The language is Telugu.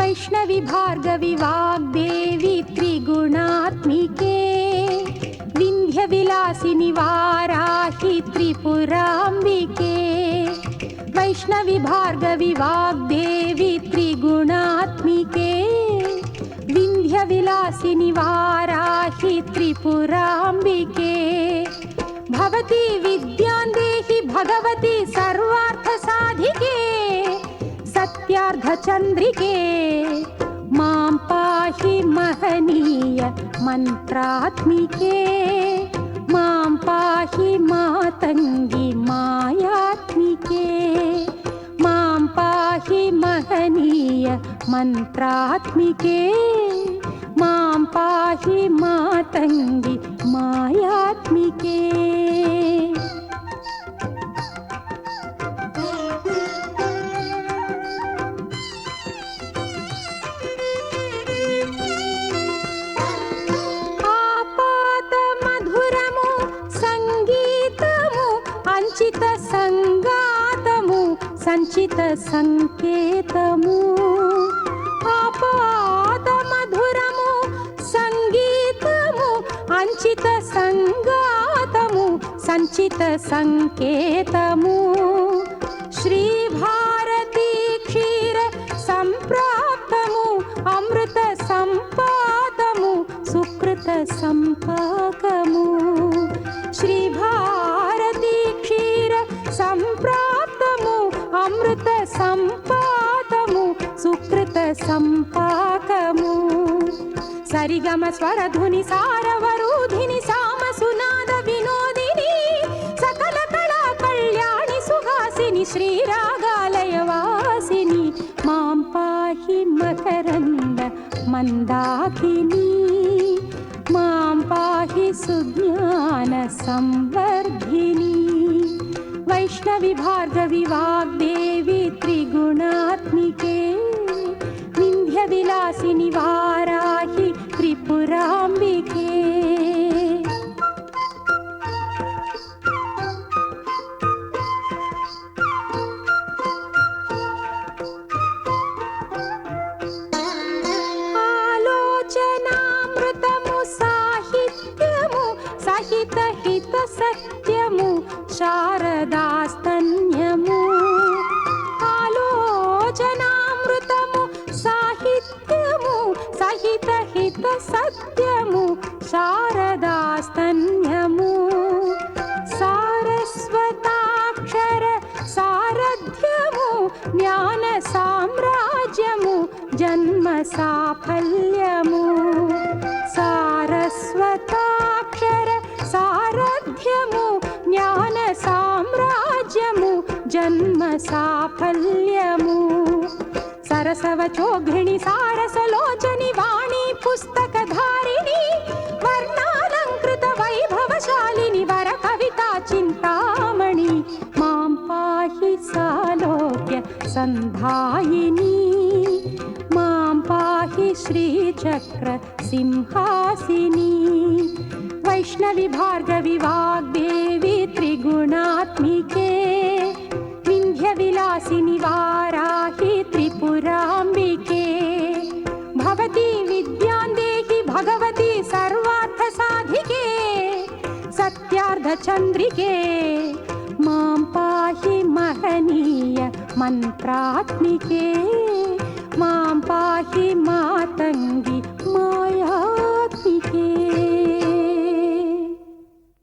वैष्णवी भार्गवी वाग्देवी त्रिगुणात्मिके विन्ध्यविलासिनि वाराहि त्रिपुराम्बिके वैष्णवी भार्गवी वाग्देवी त्रिगुणात्मिके विन्ध्यविलासिनि वाराहि त्रिपुराम्बिके भवती विद्यां देहि भगवती सर्वार्थसाधिके सत्यार्धचन्द्रिके मां पाहि महनीय मन्त्रात्मिके मां पाहि मातङ्गी मायात्मिके मां पाहि महनीय मन्त्रात्मिके मां पाहि मातङ्गी मायात्मिके। సంచిత సంగాతము సంచిత సంకేతము ఆపాద మధురము సంగీతము అంచిత సంగాతము సంచిత సంకేతము శ్రీ భారతీ క్షీర సంప్రాప్తము అమృత సంపాదము సుకృత సంపాకము శ్రీ భారతీ క్షీర సంప్రాప్తము అమృత సంపాదము సుకృత సంపాకము సరిగమ స్వరధుని సారవరూధిని సామ సునాద వినోదిని సకల కళా కళ్యాణి సుహాసిని శ్రీరాగాలయ వాసిని మాం పాహి మకరంద మందాకిని మాం పాహి సుజ్ఞాన సంవర్ధిని वैष्णवी भार्गवी वाग्देवी त्रिगुणात्मिके विन्ध्यविलासिनि वाराहि त्रिपुराम्बिके। आलोचनामृतमु साहित्यमु सहित हित सत्यमु శారదాస్తన్యము ఆలోచనామృతము సాహిత్యము సహిత హిత సత్యము శారదాస్తన్యము సారస్వతాక్షర సారథ్యము జ్ఞాన సామ్రాజ్యము జన్మ సాఫల్యము సారస్వతాక్షర సారథ్యము జ్ఞాన సామ్రాజ్యము జన్మ సాఫల్యము సరసవచోఘ్రిణి సారసలోచని వాణి పుస్తకధారిణి వర్ణాలంకృత వైభవశాలిని వర కవితా చింతామణి మాం పాహి సాలోక్య సంధాయిని మాం పాహి శ్రీచక్ర సింహాసిని वैष्णवी भार्गवी वाग्देवी त्रिगुणात्मिके विन्ध्यविलासिनि वाराहि त्रिपुराम्बिके भवती विद्यां देहि भगवती सर्वार्थसाधिके सत्यार्धचन्द्रिके मां पाहि महनीय मन्त्रात्मिके मां